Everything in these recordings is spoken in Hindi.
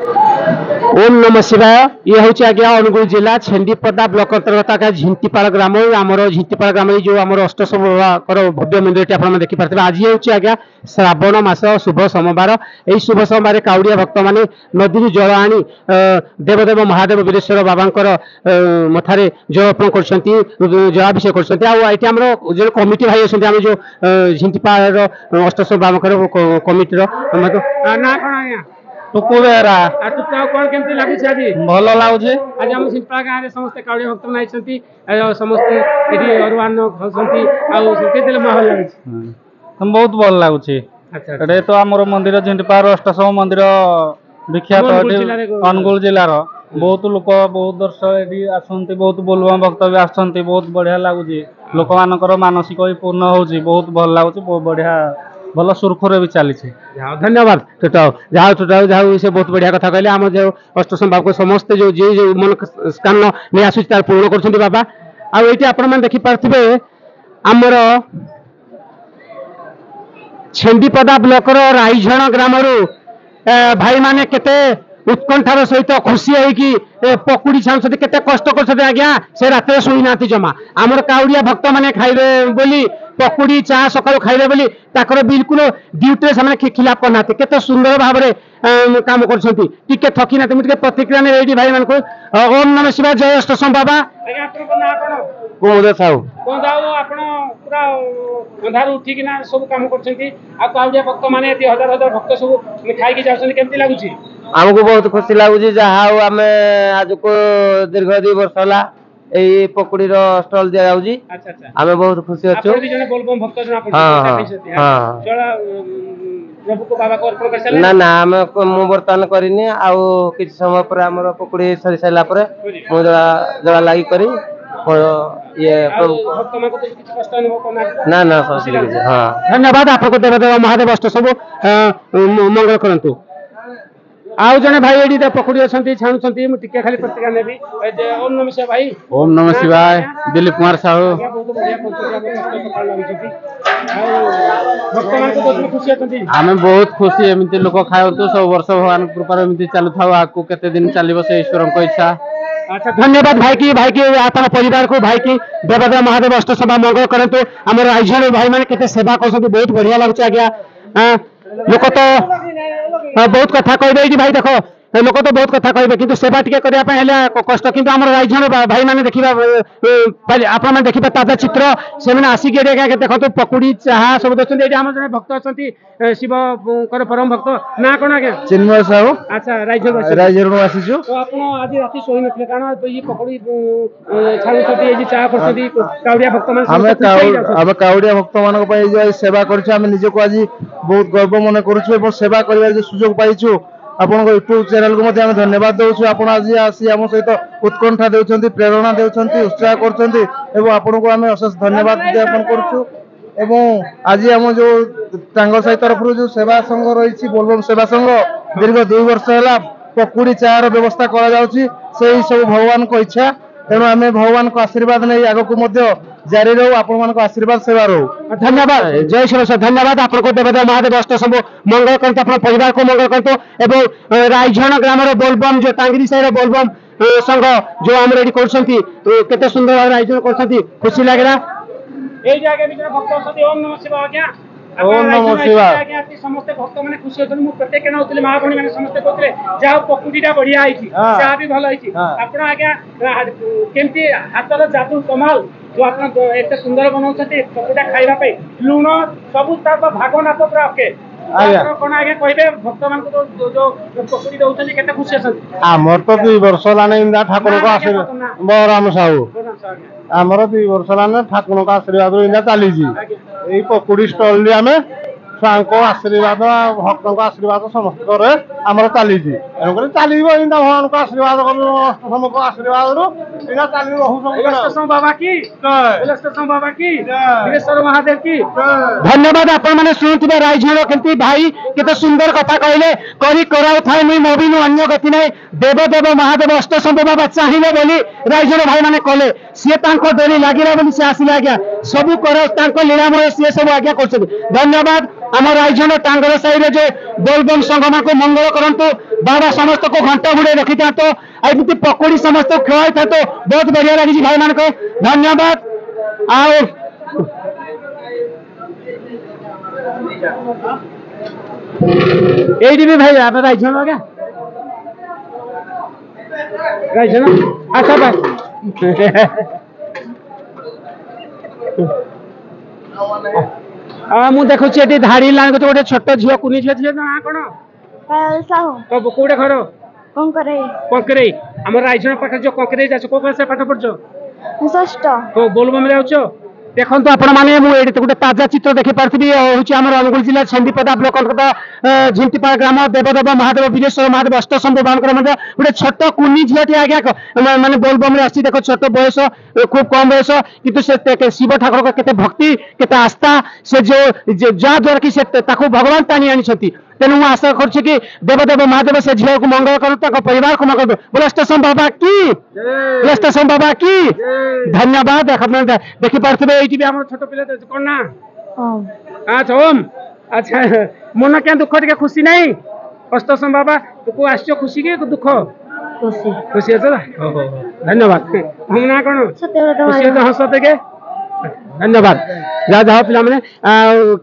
ओम नमः शिवाय। ये हूँ आज्ञा अनुगुल जिला छेन्दीपदा ब्लॉक अंतर्गत आज्ञा झिंटीपाड़ ग्राम आमर झिंटीपाड़ ग्राम जो आम अष्टश भव्य मंदिर आप देखिपारे आज हूँ आज्ञा श्रावण मास शुभ सोमवार। यही शुभ सोमवार काउड़िया भक्त मैंने नदी जल आनी देवदेव महादेव वीरेश्वर बाबा मथारे जल अर्पण कर जलाभिषेक कर जो कमिटी भाई अच्छे आम जो झिंटीपाड़ अष्टश बाबा कमिटी ना कौन टुकु बेहरा कौन केमती लगुच आज भल लगुच आज आम शिल्पा गाँव में समस्त काउड़िया भक्त मैंने समस्त अरुआन खाऊँ माहौल लगुच बहुत भल लगुच तो आमर मंदिर झिंटीपाड़ अष्टशम मंदिर विख्यात अनुगुल जिलार बहुत लोक बहुत दर्शक ये आसती बहुत बोलबम भक्त भी आसती बहुत बढ़िया लगुच लोक मान मानसिक पूर्ण हो बहुत भल लगुच बहुत बढ़िया भल सुरखुर भी चली। धन्यवाद टुटाओ जहाँ टुटाओ जहाँ से बहुत बढ़िया कथा कहले आम जो अष्टशम बाबा समस्ते जो जी जो मन स्कान नहीं आसूँ तार पूर्ण कर बाबा आईटी आपण देखिपे आमर छेन्दीपदा ब्लॉक राईझण ग्राम भाई माने केते उत्कंठार सहित खुशी है पकुड़ी छाणुंट केते कष्ट कर आज्ञा से रात शुई ना जमा आमर काउड़िया भक्त मैंने खाइबे बोली पकुड़ी चा सका खाइबे बोली ताकर बिल्कुल ड्यूटी से खिलाफ करना केते सुंदर भाव में काम कर थकी ना प्रतिक्रिया ने भाई मान को ओम नमः शिवाय जय अष्टशम बाबा कुमुद साहू पूरा अंधार उठिकिना सब काम कर भक्त मैंने हजार हजार भक्त सब खाई जाती लगुच आमको बहुत खुशी लगुच जहाँ आम आज को दीर्घ 2 वर्ष है यही पकुड़ी स्टल दिया आम बहुत खुशी अच्छे ना ना आम मु बर्तमान करनी आउ कि समय पर आम पकुड़ी सरी सारा मुझे जला लगी कर ये ना ना हाँ धन्यवाद आपको देवदेव महादेव अष्ट सब मंगल करंतु आउ जने भाई एडी पकुड़ी अछंती छाणुछंती मु टिके खाली प्रतिक्रिया नेबी ओम नमः शिवाय भाई ओम नमः शिवाय दिलीप कुमार साहू आम बहुत खुशी एमती लोक खाऊ सब वर्ष भगवान कृपा एमती चलु था आगू केते दिन चलिबो से ईश्वर को इच्छा। अच्छा धन्यवाद भाई की आपन परिवार को भाई की देवदेव महादेव अष्ट सभा मंगल करंतु हमर राइजन भाई माने केते सेवा करछंती बहुत बढ़िया लागछ आज्ञा लोक तो बहुत कथा कह भाई देख लोक तो बहुत कथा कहे कि सेवा टी करने कष्ट कि आम राइजन भाई मैंने देखा आप देखिए ताजा चित्र से आसिक देखो पकुड़ी चाहा सब देखते ये आम जन भक्त अच्छा शिव परम भक्त ना कौन आज्ञा चिन्मय साहू अच्छा राइजर आसीचु आप आज राति शोई नथिले कारण ये पकुड़ी छाणुछंती चाहा करछंती काउड़िया भक्त आम काउड़िया भक्त मान सेवा कर निजको आज बहुत गर्व मन करूँ सेवा कर सुजोग पाइछु आपन यूट्यूब चैनल को मध्य धन्यवाद दउछु आप आज आसी आम सहित उत्कंठा देउछंती प्रेरणा देउछंती उत्साह करछंती एवं आपन को आम अशेष धन्यवाद ज्ञापन करूछु एवं आज आम जो टांगल साई तरफ जो सेवा संघ रही बोलबम सेवा संघ दीर्घ 2 वर्ष है पकुड़ी चार व्यवस्था करा जाउछि से सब भगवान को इच्छा तेणु आम भगवान को आशीर्वाद नहीं आग को जारी रहू आपण आशीर्वाद सेवा रहू। धन्यवाद जय शिव धन्यवाद आपको देवदेव महादेव अष्ट सब मंगल करते अपना परिवार को मंगल करते एवं राइझण ग्राम बोलबम जो टांगरी साई बोलबम संघ जो आम रेडी करते सुंदर भाव आयोजन कर खुशी लगे भक्त ओम नमः शिवाय आज्ञा ओम नमः शिवाय समस्त भक्त मैंने खुशी होते प्रत्येक नाउली महाभणी मैंने समस्त कहते जहाँ पकुड़ीटा बढ़िया चाह भी भल आप आज्ञा केमती हाथर जादू कमाल जो आप एत सुंदर बनाऊँ पकुड़ा खावाई लुण सब भाग नाप पूरा ओके कौन आगे कहे भक्त मान जो पकुड़ी दौरान केते खुशी आमर तो 2 वर्ष लाने ठाकुर को आशीर्वाद बलराम साहू आमर 2 वर्ष लाने ठाकुर को आशीर्वाद इंदा चली यही पकुड़ी स्टल आम छुआ आशीर्वाद भक्त आशीर्वाद समस्त आमर चली चलो भगवान को आशीर्वाद अष्टशम को आशीर्वाद बाबा की बाबा की महादेव की धन्यवाद आपण मैंने शुणुवे राइझण केमती भाई केते सुंदर कथा कहले करी कराउ थाए मुई मोबिनु अन्य गति नहीं देवदेव महादेव अष्टशम बाबा चाहिए बोली राइझण भाई माने कले सी डोरी लगे बोली सी आसिले आज्ञा सब कर लीलामय सी सब आज्ञा कर धन्यवाद आम राइझण टांगर साई जो बोलबम संगम को मंगल करंतु बाबा समस्त को घंटा गुड़े रखी था तो एमती पकोड़ी समस्त खुआई था तो बहुत बढ़िया लगी भाई मान को धन्यवाद आओ एडी भी भाई आप राइज हो गया राइज ना अच्छा भाई मु देखुची एटी धाड़ी लाइन को गोटे छोट झील कुनी झील ना कौन कब कोड़े घर कंकरे आम राइजन पाखे जो कंकरे जाच को क्लास पाठ पढ़छ षष्ठ तो बोलबम जाउछ देखो आपण मैंने मुझे गोटे ताजा चित्र देखी पार्थी हूँ आम अनुगुल जिला छेन्दीपदा ब्लॉक अंतर्गत झिंटीपाड़ ग्राम देवदेव महादेव वीरेश्वर महादेव अष्टशंभु बाबा गोटे छोट कुनी झीलटी आज्ञा माने बोलबम आसी देख छोट बयस खूब कम बयस किंतु से शिव ठाकुर के भक्ति के आस्था से जो जहाद्वारा कि भगवान टाणी आनी तेणु मुझे आशा करुच्ची कि देवदेव महादेव से झील को मंगल करूँ परिवार को मंगल करूँ बोले स्टेशन बाबा की बोले स्टेशन बाबा की धन्यवाद देखी पार्थे ये आम छोट पिला कौन ना अच्छा ओम अच्छा मन क्या दुख टे खुशी नहीं अष्टशम बाबा तू आस खुशी के दुख खुशी अच्छा धन्यवाद हम ना कौन खुशी हस के धन्यवाद जहाँ जहाँ पिला मैंने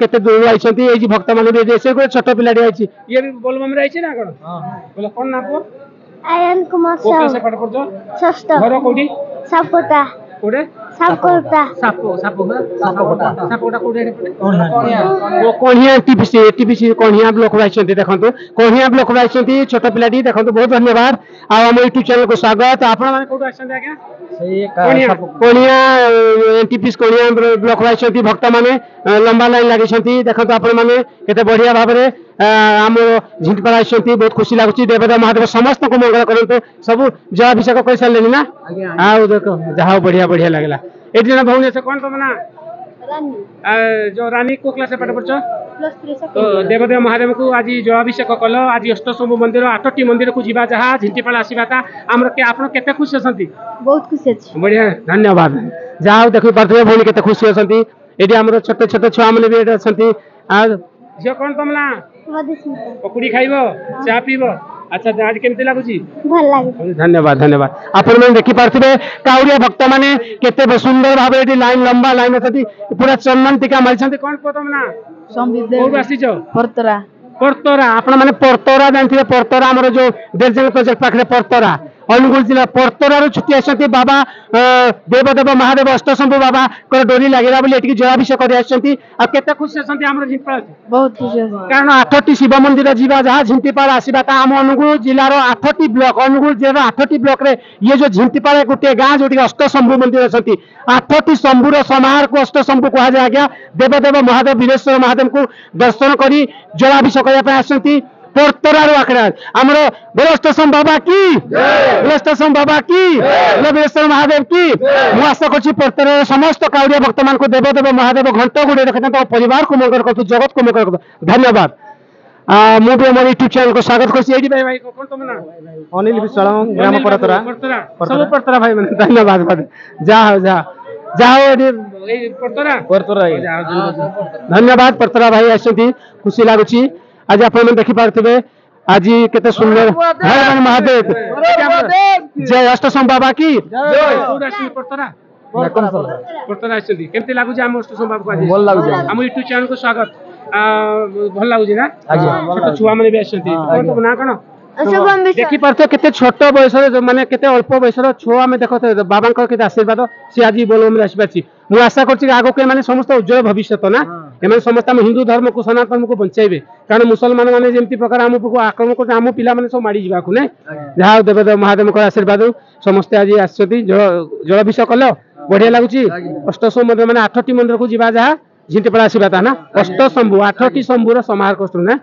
केते दूर आई भक्त मैंने से छोट पिलाटी आई ये भी बोलबम आई ना कौन बोले कौन ना पुओ आयन कुमार से पाठ पढ़छ षष्ठ घर कोडी सापकोटा कोडे सापकोटा सापोटा कोडे वो कोणिया टीपीसी कोणिया ब्लॉक आइछन्ती देखंतु कोणिया ब्लॉक आइछन्ती छोट पिलाटी देखंतु बहुत धन्यवाद आ हम यूट्यूब चैनल को स्वागत आपण माने कोडा आछन्ती आज्ञा कोणिया टीपीसी कोणिया ब्लॉक आइछन्ती भक्त माने लंबा लाइन लागिछन्ती देखंतु आपण माने केते बढ़िया भाबरे आम झिंटीपाड़ आइछन्ती बहुत खुशी लागुची देवदेव महादेव समस्त को मंगल करंतु सब जलाभिषेक कर सारलेनी ना आ देखो जहाँ बढ़िया बढ़िया लगला एटी जन भौणी से कौन तुम ना जो रानी को क्लास पाठ पढ़छ तो देवदेव महादेव को आज जलाभिषेक कल आज अष्टशंभु मंदिर 8टी मंदिर को जीवा जहाँ झिंटीपाड़ आसवाता आमर के आपण केते खुशी अछंती बहुत खुशी अछि बढ़िया धन्यवाद जहाँ देखि पार्थे भौणी केते खुशी अछंती एटी आमर छोट छोट छुआ माने भी एटी अछंती आ झियो कौन तुम ना पकुड़ी खाइबो चा पीबो अच्छा आज केमती लागुची भल लागे धन्यवाद धन्यवाद आपण मैंने देखि पार्थिबे काउरिया भक्त माने केते सुंदर भाबे एटी लाइन लंबा लाइन अछती पूरा चंदन टीका मारिछंती कोन पोतम ना संबित कोड आसीचो परतरा परतरा आपण माने परतरा जानथिबे परतरा हमर जो देरजंग प्रोजेक्ट पाखरे परतरा अनुगुल जिला परतरा रो छुट्टी आछंती बाबा देवदेव महादेव अष्टशंभु बाबा को डोरी लागिला बोली एटी जलाभिषेक करि आछंती आ केते खुशी आछंती हमर झिंटीपाड़ बहुत खुशी अछि कारण 8टी शिव मंदिर जीवा जहाँ झिंटीपाड़ आसवाता आम अनुगुल जिलार 8टी ब्लॉक अनुगुल जिला 8टी ब्लॉक रे ये जो झिंटीपाड़ गोटे गाँ जो अष्टशंभु मंदिर अच्छी 8टी शंभुर समाहार को अष्टशंभु कहा जाए आज्ञा देवदेव महादेव वीरेश्वर महादेव को दर्शन कर जलाभिषेक करने आसती परतरार आखड़ा आमर बोलस्टेशन बाबा की बोलस्टेशन बाबा की वीरेश्वर महादेव की मु आशा कर परतरार समस्त काउरिया भक्त मान को देवदेव महादेव घंटा गुड़े रखते परिवार को मंगल कर जगत को मंगल कर धन्यवाद मु भी हमारे यूट्यूब चैनल को स्वागत कर भाई भाई कौन तुम ना अनिल विश्वाल ग्राम परतरा सब परतरा भाई मैंने धन्यवाद जाओ जाओ जाओ परतरा धन्यवाद परतरा भाई आसती खुशी लगुच आज आप देखी पार्थे आज केते सुंदर महादेव जय अष्टशंभु बाबा की परतरा परतरा केमती लगुच आम अष्टशंभु बाबा को भल लागुच आम यूट्यूब चैनल को स्वागत भल लगुच ना छोट छुआ मैंने भी आसती ना कौन देखी पार्थ केते छोट बयस माने केते अल्प बयस छुआ आम देख बाबा के आशीर्वाद सी आज बोलबम आसी मुझे आशा कर आगे के माने समस्त उज्जवल भविष्य ना एम समस्त आम हिंदू धर्म को सनातन को बचाइबे कारण मुसलमान मैंने जमी प्रकार आमको आक्रमण कर आम पिला सब माड़ी जावाक ना जहाँ देवदेव महादेव आशीर्वाद समस्ते आज आसती जलाभिषेक कल बढ़िया लगुच अष्टशंभु मंदिर मैंने 8टी मंदिर को जीवा जहाँ झिंटीपाड़ आसवाता ना अष्टशंभु 8टी शंभुर समाहार कर ना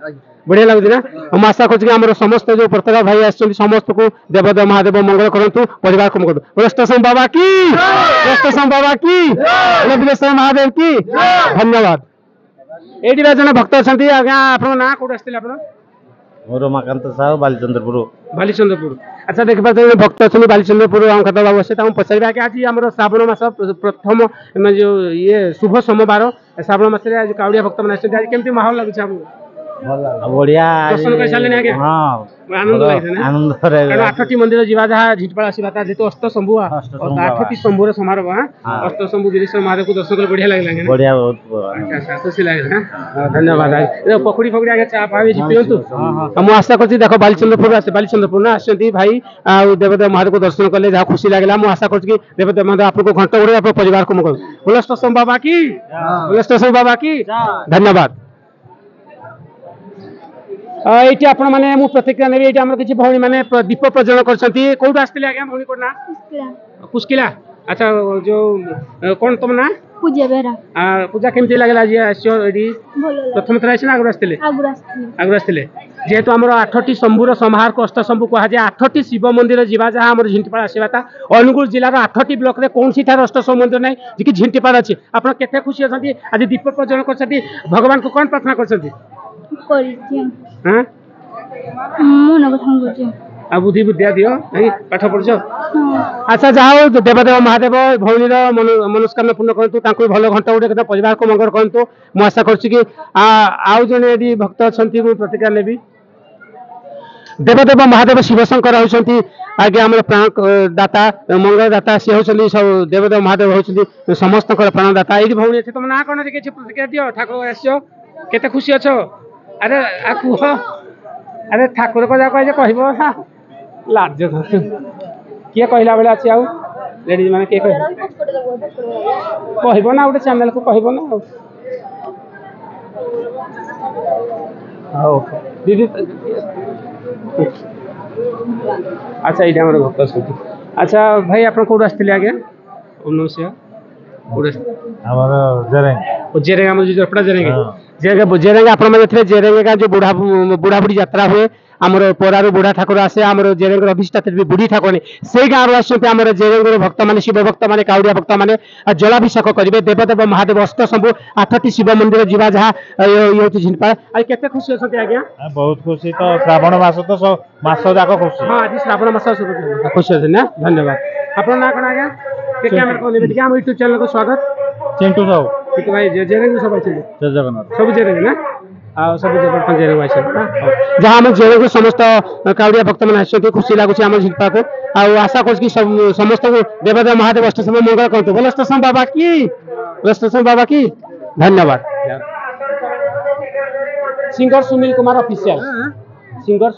बढ़िया लगुच ना हम आशा कर समस्त जो परतरा भाई आस समस्त को देवदेव महादेव मंगल करूँ परिवार को मंगल स्टेशन बाबा की स्टेशन बाबा की वीरेश्वर महादेव की धन्यवाद ये जन भक्त अच्छा आज्ञा आप ना कौट आसते आप रमाकांत साहू बालीचंद्रपुर बालीचंद्रपुर अच्छा देख पाते भक्त अच्छे बालीचंद्रपुर अंकद बाबू से पचारे आज आम श्रावण मास प्रथम जो ये शुभ सोमवार श्रावण मास आज काउड़िया भक्त मैंने आज केमती माहौल लगुच बढ़िया दर्शन कर सारे आगे हाँ आनंद लगे ना आनंद कारण 8टी मंदिर जीवा जहाँ झिटपाड़ आसवा जेहेतु अष्टशंभु अष्टशंभु 8टी शंभुर समारोह हाँ। अष्टशंभु गिरीश्वर महादेव को दर्शन कर बढ़िया लगे बढ़िया बहुत अच्छा खुशी लगे धन्यवाद पकड़ी फकड़ी आगे चा पा पिंतु मुझे आशा करছি देख बालीचंद्रपुर ना आसती भाई देवदेव महादेव को दर्शन कले जहाँ खुशी लगे मुझे आशा कर देवदेव महादेव आपको घंटा उड़े आप परिवार को मुझे बोलो अष्टशंभु बाबा की बोलो अष्टशंभु बाबा की धन्यवाद ये आपण मैंने मु प्रतिक्रिया नेबी ये आम किसी भौणी मैंने दीप प्रज्वलन कर कौट आसते आज्ञा भौणी को ना कुस्किला अच्छा जो कौन तुम ना पूजा बेरा पूजा केमती लगे आज आसि भलो प्रथम थर आसी ना आगुरी आसते आगुर आस्ती आगुरी आसते जेहेतु आम 8टी शंभुर समाहार को अष्टशंभु कहुए 8टी शिव मंदिर जीवा जहाँ आम झिंटीपाड़ आसवा अनुगुल जिलार 8टी ब्लॉक रे कौन सी अष्टशंभु मंदिर ना जी झिंटीपाड़ अच्छी आप केते खुशी अच्छा आज दीप प्रज्वलन कर भगवान को कौन प्रार्थना कर मन कथा बुझे आ बुद्धि विद्या दियो नहीं पाठ पढ़छ अच्छा जाओ देवदेव महादेव भौणीर मनोस्कामना पूर्ण करतु भल घंटा उड़े परिवार को मंगल करतु मु आशा करछि कि आउ जने यदि भक्त अछंती मु प्रतिक्रिया लेबी देवदेव महादेव शिवशंकर होती आगे आम प्राणदाता मंगलदाता सी होती सब देवदेव महादेव होती समस्त प्राणदाता ये भौणी अच्छे तुम ना कौन देखिए प्रतिक्रिया दियो ठाकुर आस केते खुशी अच्छ अरे आ कह अरे ठाकुर को कहे कह लाज किए कहला बेले अच्छी आउ लेडीज मैंने किए कह ना गोटे चैनल को कह ना दीदी अच्छा ये भक्त सुधी अच्छा भाई आप कौट आसते आगे ओम नमः शिवाय जेरेंगा जपड़ा जेरेंगे जेरेंगे आप जेरेंगे जो बुढ़ा बुढ़ा बुढ़ी यात्रा हुए आमर परारू बुढ़ा ठाकुर आसे आम जेरेंगे अभिष्ठात्री भी बुढ़ी ठाकुर से गाँव आम जेरेंगे भक्त मैंने शिव भक्त मैंने काउड़िया भक्त मैंने जलाभिषेक करेंगे देवदेव महादेव अष्टशंभु 8टी शिव मंदिर जीवा जहाँ ये झिंटपाड़ आज केते खुशी अच्छा आज्ञा बहुत खुशी तो श्रावण मास तो सब मास जाक खुशी हाँ आज श्रावण मास खुशी अच्छे ना धन्यवाद आप ना कौन आज्ञा आम यूट्यूब चैनल को स्वागत चिंटू साहू ठीक भाई जेरेंगे सब अच्छे जय जगन्नाथ सब जेरेंगे ना सब जेरेंगे आस जहाँ आम जेरेंगे समस्त काउड़िया भक्त मैंने आसते खुशी लगुच आम झिंपा को आशा कर समस्त देवदेव महादेव अष्टशंभु मंगल कहतु बोलो अष्टशंभु बाबा की अष्टशंभु बाबा की धन्यवाद singer Sunil Kumar official singer